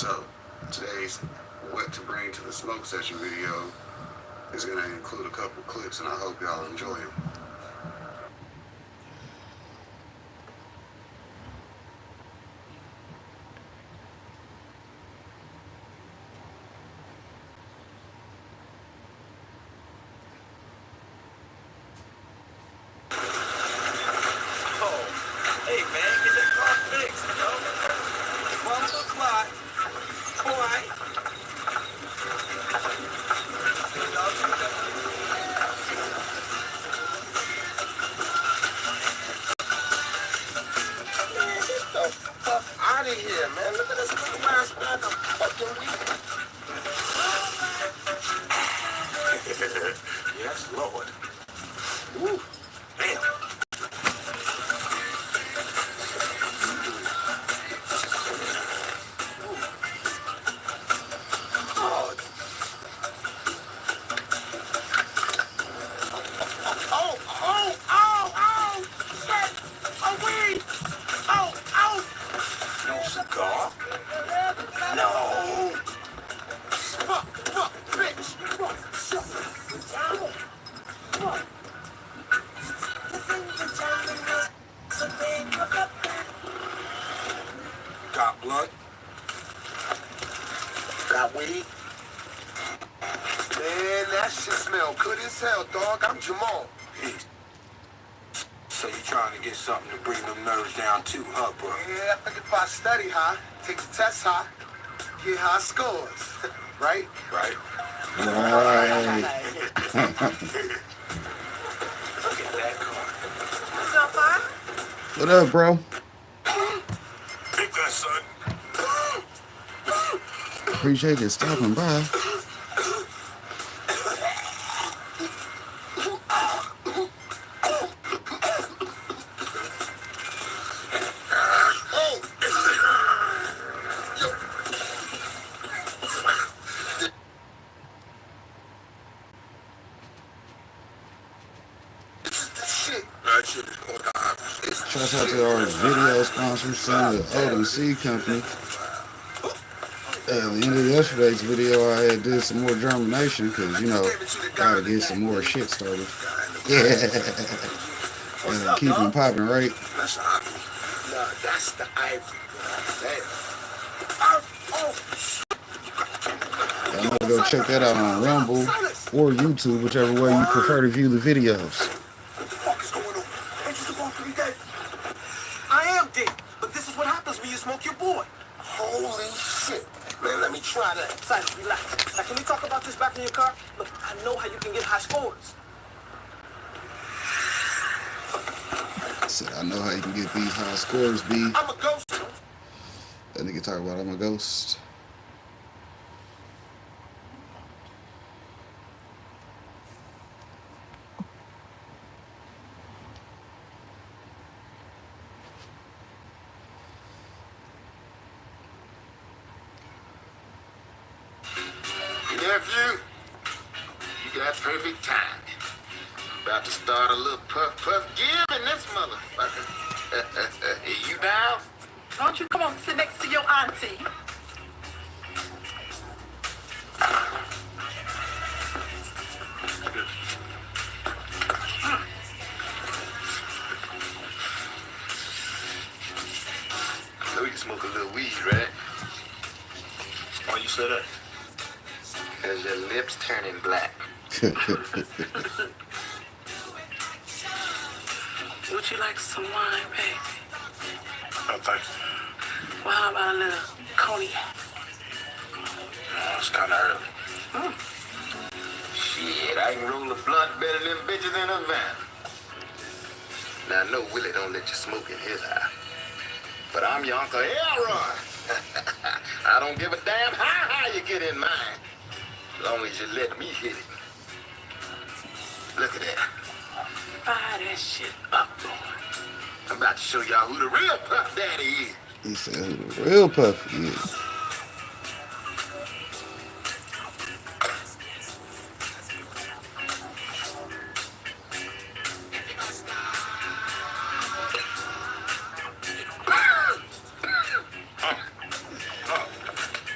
So today's what to bring to the smoke session video is going to include a couple clips, and I hope y'all enjoy them. Hey man, get that car fixed, you know? 1 o'clock. Boy. Man, get the fuck out of here, man. Look at this little ass man a fucking week. Yes, Lord. Woo. Damn. No cigar? No! Fuck, bitch! Got blood? Got weed? Man, that shit smell good as hell, dog. I'm Jamal. So you trying to get something to bring them nerves down too, huh, bro? Yeah, I think if I study high, take the test high, get high scores. Right? Right. Look at that car. What's up, man? What up, bro? Take that, son. Appreciate you stopping by. Shout out to our video sponsor, son, the ODC company. At the end of yesterday's video, I had did some more germination because, you know, gotta get some more shit started. Yeah. And keep them popping, right? That's the ivory. I'm gonna go check that out on Rumble or YouTube, whichever way you prefer to view the videos. I am dead, but this is what happens when you smoke your boy. Holy shit. Man, let me try that. Silence, relax. Now, can we talk about this back in your car? Look, I know how you can get high scores. I said, I know how you can get these high scores, B. I'm a ghost. That nigga talk about I'm a ghost. Nephew, you got perfect time. About to start a little puff give in this motherfucker. You down? Don't you come on, sit next to your auntie. I know you smoke a little weed, right? Why you say that? Because your lips turning black. Would you like some wine, baby? Oh, thank you. Well, how about a little cognac? Oh, it's kind of early. Shit, I can roll a blunt better than bitches in a van. Now, I know Willie don't let you smoke in his house. But I'm your Uncle Elroy. I don't give a damn how high you get in mine. As long as you let me hit it. Look at that. Fire that shit up, boy. I'm about to show y'all who the real Puff Daddy is. He said who the real puppy is.